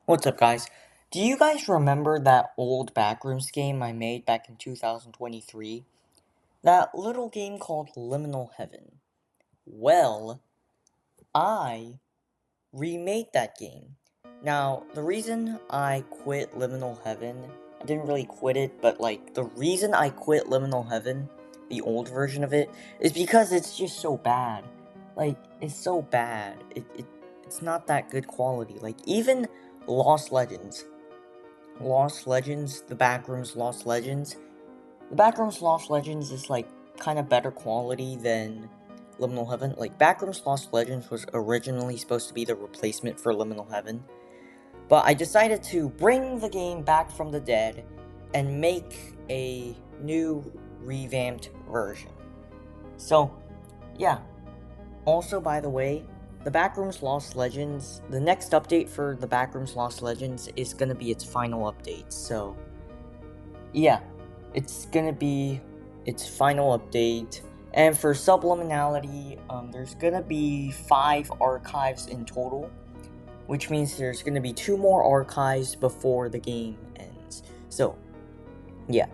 What's up, guys? Do you guys remember that old Backrooms game I made back in 2023? That little game called Liminal Heaven. Well, I remade that game. Now, the reason I quit Liminal Heaven, I didn't really quit it, but the reason I quit Liminal Heaven, the old version of it, is because it's just so bad. It's so bad. It's not that good quality. Even Lost Legends. The Backrooms Lost Legends. The Backrooms Lost Legends is kind of better quality than Liminal Heaven. Backrooms Lost Legends was originally supposed to be the replacement for Liminal Heaven, but I decided to bring the game back from the dead and make a new revamped version. So, yeah. Also, by the way, the Backrooms Lost Legends, the next update for the Backrooms Lost Legends is gonna be its final update, so yeah, it's gonna be its final update. And for subliminality, there's gonna be 5 archives in total, which means there's gonna be 2 more archives before the game ends. So, yeah.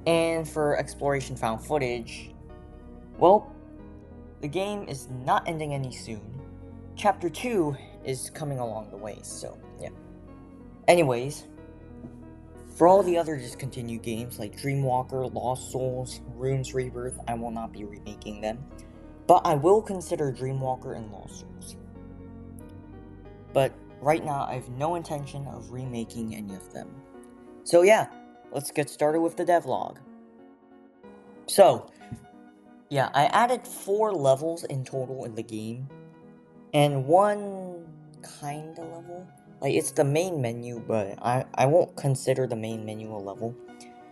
And for exploration found footage, well, the game is not ending any soon. Chapter 2 is coming along the way, so yeah. Anyways, for all the other discontinued games like Dreamwalker, Lost Souls, Runes Rebirth, I will not be remaking them, but I will consider Dreamwalker and Lost Souls. But right now, I have no intention of remaking any of them. So yeah, let's get started with the devlog. So, yeah, I added 4 levels in total in the game, and 1 kinda level. It's the main menu, but I won't consider the main menu a level.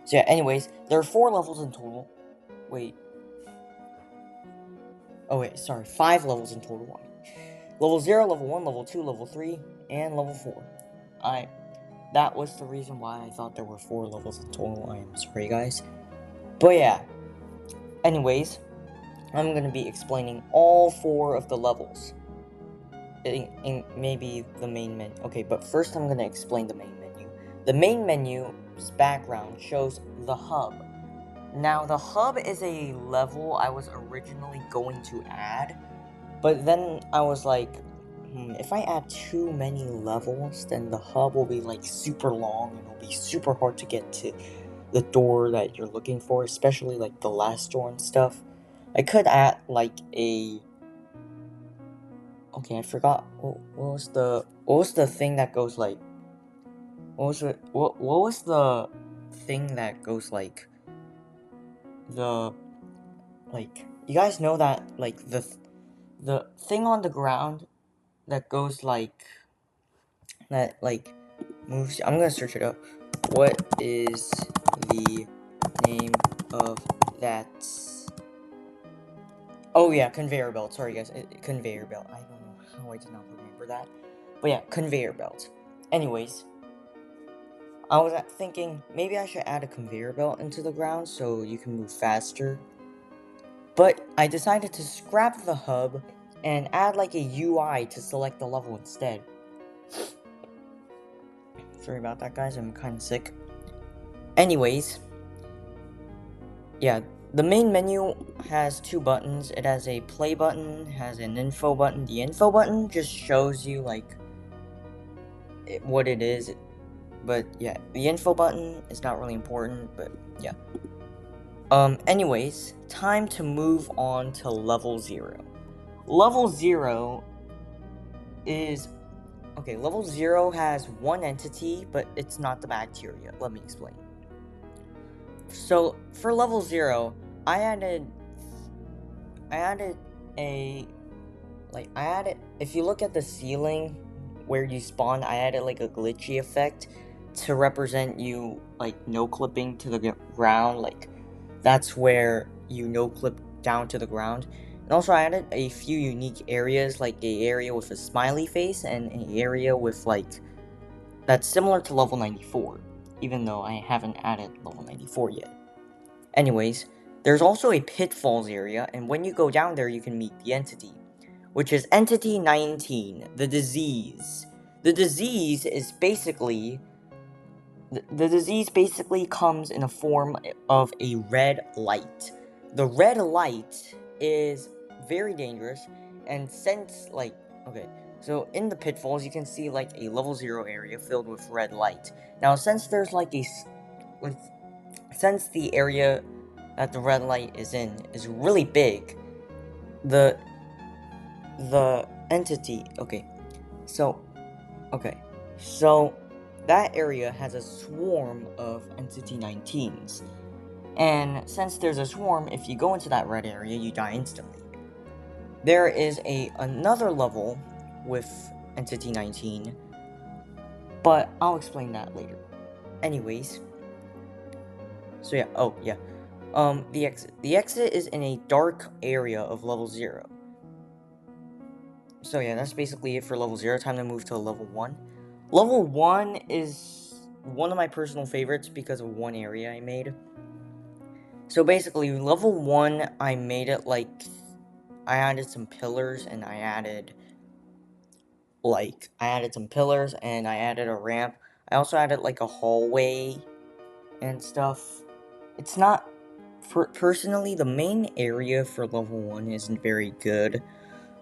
So yeah, anyways, there are 4 levels in total. Wait. Oh wait, sorry, 5 levels in total. Level 0, level 1, level 2, level 3, and level 4. That was the reason why I thought there were 4 levels in total. I am sorry, guys. But yeah. Anyways, I'm gonna be explaining all 4 of the levels. In maybe the main menu. Okay, but first I'm gonna explain the main menu. The main menu's background shows the hub. Now, the hub is a level I was originally going to add, but then I was like, if I add too many levels, then the hub will be super long and it'll be super hard to get to the door that you're looking for, especially the last door and stuff. I could add a okay, I forgot what was the thing that goes what was the thing that goes the you guys know that the thing on the ground that goes that moves. I'm gonna search it up. What is the name of that? Oh yeah, conveyor belt. Sorry guys, conveyor belt. I don't know how I did not remember that, but yeah, conveyor belt. Anyways, I was thinking maybe I should add a conveyor belt into the ground so you can move faster. But I decided to scrap the hub and add a UI to select the level instead. Sorry about that, guys, I'm kind of sick. Anyways, yeah, the main menu has 2 buttons. It has a play button, has an info button. The info button just shows you what it is. But yeah, the info button is not really important, but yeah. Anyways, time to move on to level 0. Level 0 is... Okay, level 0 has 1 entity, but it's not the bacteria. Let me explain. So, for level 0, I added if you look at the ceiling where you spawn, I added a glitchy effect to represent you no clipping to the ground. That's where you no clip down to the ground. And also I added a few unique areas, a area with a smiley face and an area with that's similar to level 94, even though I haven't added level 94 yet. Anyways, there's also a pitfalls area, and when you go down there you can meet the entity, which is Entity 19, the disease. The disease is basically... The disease basically comes in a form of a red light. The red light is very dangerous, and since, like, okay, so in the pitfalls, you can see, like, a level 0 area filled with red light. Now, since there's, like, since the area that the red light is in is really big, the entity, so that area has a swarm of Entity 19s. And since there's a swarm, if you go into that red area, you die instantly. There is another level with Entity 19, but I'll explain that later. Anyways, so yeah, the exit. The exit is in a dark area of level 0. So yeah, that's basically it for level 0. Time to move to level 1. Level 1 is one of my personal favorites because of one area I made. So basically, level 1, I made it like... I added some pillars, and I added some pillars, and I added a ramp. I also added, like, a hallway and stuff. It's not... personally, the main area for level 1 isn't very good.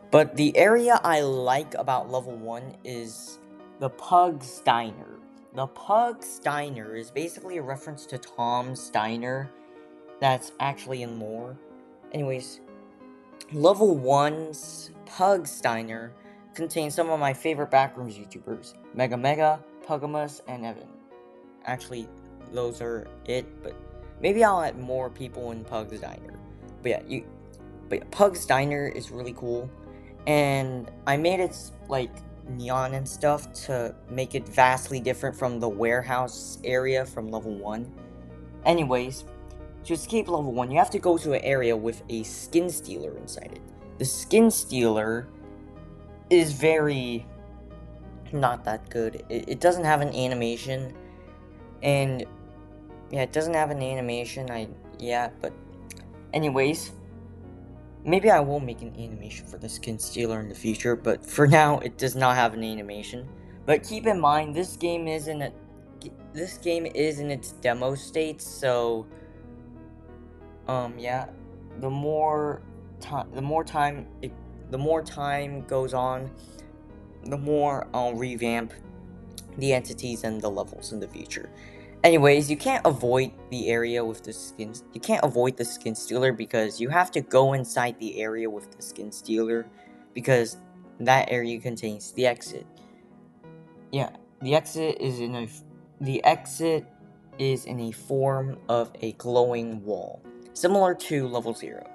But the area I like about level 1 is the Pug's Diner. The Pug's Diner is basically a reference to Tom's Diner that's actually in lore. Anyways, level 1's Pug's Diner contains some of my favorite Backrooms YouTubers, Mega, Pugamus, and Evan. Actually, those are it, but maybe I'll add more people in Pug's Diner. But yeah, Pug's Diner is really cool. And I made it, like, neon and stuff to make it vastly different from the warehouse area from level 1. Anyways, to escape level 1, you have to go to an area with a skin stealer inside it. The skin stealer is very... not that good. It doesn't have an animation. And... yeah, it doesn't have an animation. But... anyways... maybe I will make an animation for the skin stealer in the future, but for now, it does not have an animation. But keep in mind, this game is in its demo state, so yeah, the more time goes on, the more I'll revamp the entities and the levels in the future. Anyways, you can't avoid the area with the skins. You can't avoid the skin stealer because you have to go inside the area with the skin stealer because that area contains the exit. Yeah, the exit is in a form of a glowing wall, similar to level 0.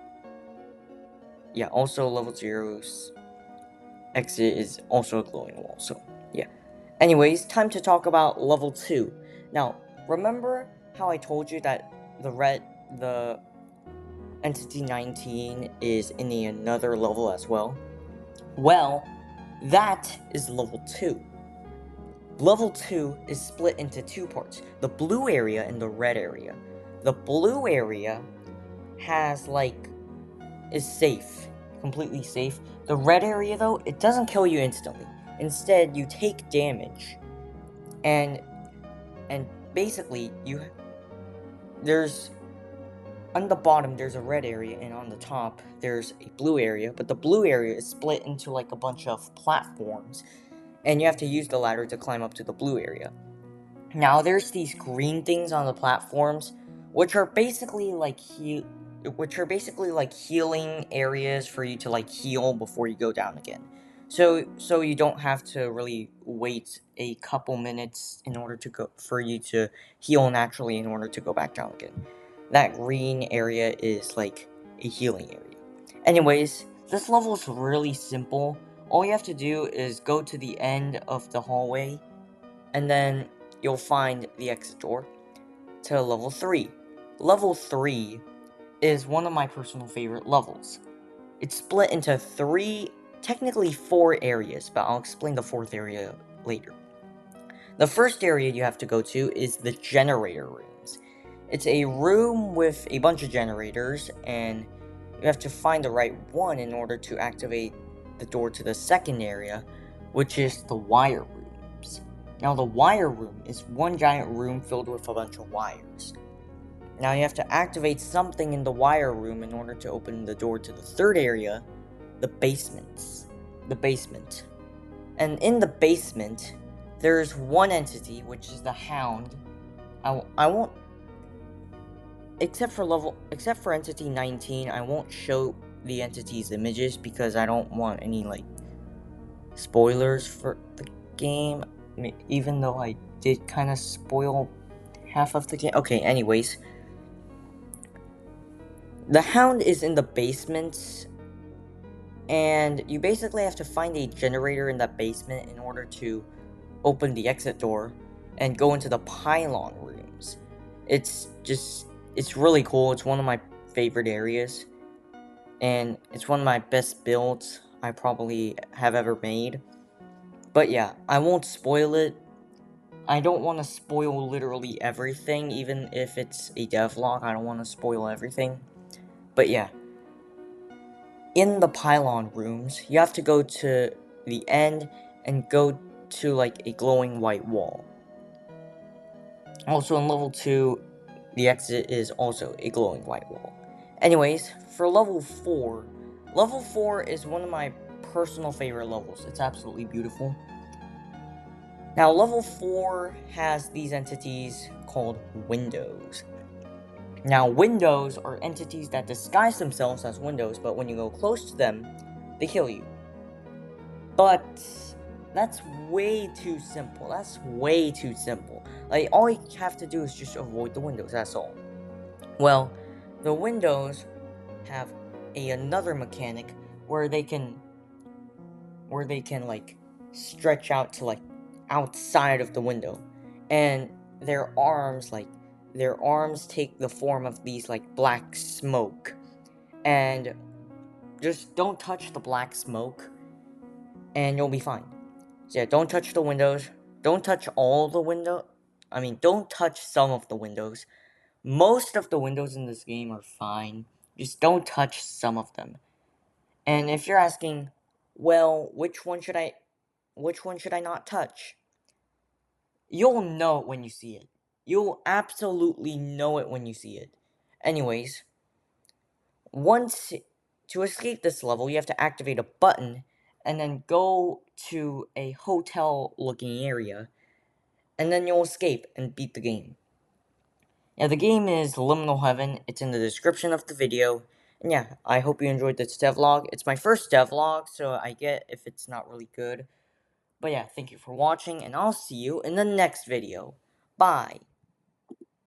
Yeah, also level 0's exit is also a glowing wall. So yeah. Anyways, time to talk about level 2. Now, remember how I told you that the Entity 19 is in another level as well? Well, that is level 2. Level 2 is split into 2 parts, the blue area and the red area. The blue area is safe, completely safe. The red area, though, it doesn't kill you instantly. Instead, you take damage. And basically, there's... on the bottom, there's a red area, and on the top, there's a blue area. But the blue area is split into, like, a bunch of platforms, and you have to use the ladder to climb up to the blue area. Now, there's these green things on the platforms, which are basically, like, healing areas for you to, like, heal before you go down again. So you don't have to really wait a couple minutes for you to heal naturally in order to go back down again. That green area is like a healing area. Anyways, this level is really simple. All you have to do is go to the end of the hallway, and then you'll find the exit door to level 3. Level 3 is one of my personal favorite levels. It's split into technically 4 areas, but I'll explain the 4th area later. The first area you have to go to is the generator rooms. It's a room with a bunch of generators, and you have to find the right one in order to activate the door to the second area, which is the wire room. Now the wire room is one giant room filled with a bunch of wires. Now you have to activate something in the wire room in order to open the door to the third area, the basement. And in the basement, there's one entity, which is the Hound. I won't, except for entity 19, I won't show the entity's images because I don't want any, spoilers for the game, even though I did kind of spoil half of the game. Okay, anyways. The Hound is in the basement, and you basically have to find a generator in that basement in order to open the exit door and go into the pylon rooms. It's really cool. It's one of my favorite areas, and it's one of my best builds I probably have ever made. But yeah, I won't spoil it. I don't want to spoil literally everything, even if it's a devlog. I don't want to spoil everything. But yeah, in the pylon rooms, you have to go to the end and go to a glowing white wall. Also in level 2, the exit is also a glowing white wall. Anyways, for level 4 is one of my personal favorite levels. It's absolutely beautiful. Now, level 4 has these entities called windows. Now, windows are entities that disguise themselves as windows, but when you go close to them, they kill you. But that's way too simple. All you have to do is just avoid the windows, that's all. Well, the windows have another mechanic where they can stretch out to outside of the window, and their arms take the form of these black smoke, and just don't touch the black smoke and you'll be fine. So yeah, don't touch the windows. Don't touch all the don't touch some of the windows. Most of the windows in this game are fine. Just don't touch some of them. And if you're asking, well, which one should I not touch? You'll know it when you see it. You'll absolutely know it when you see it. Anyways, to escape this level, you have to activate a button and then go to a hotel looking area, and then you'll escape and beat the game. Yeah, the game is Liminal Heaven. It's in the description of the video. And yeah, I hope you enjoyed this devlog. It's my first devlog, so I get if it's not really good. But yeah, thank you for watching, and I'll see you in the next video. Bye!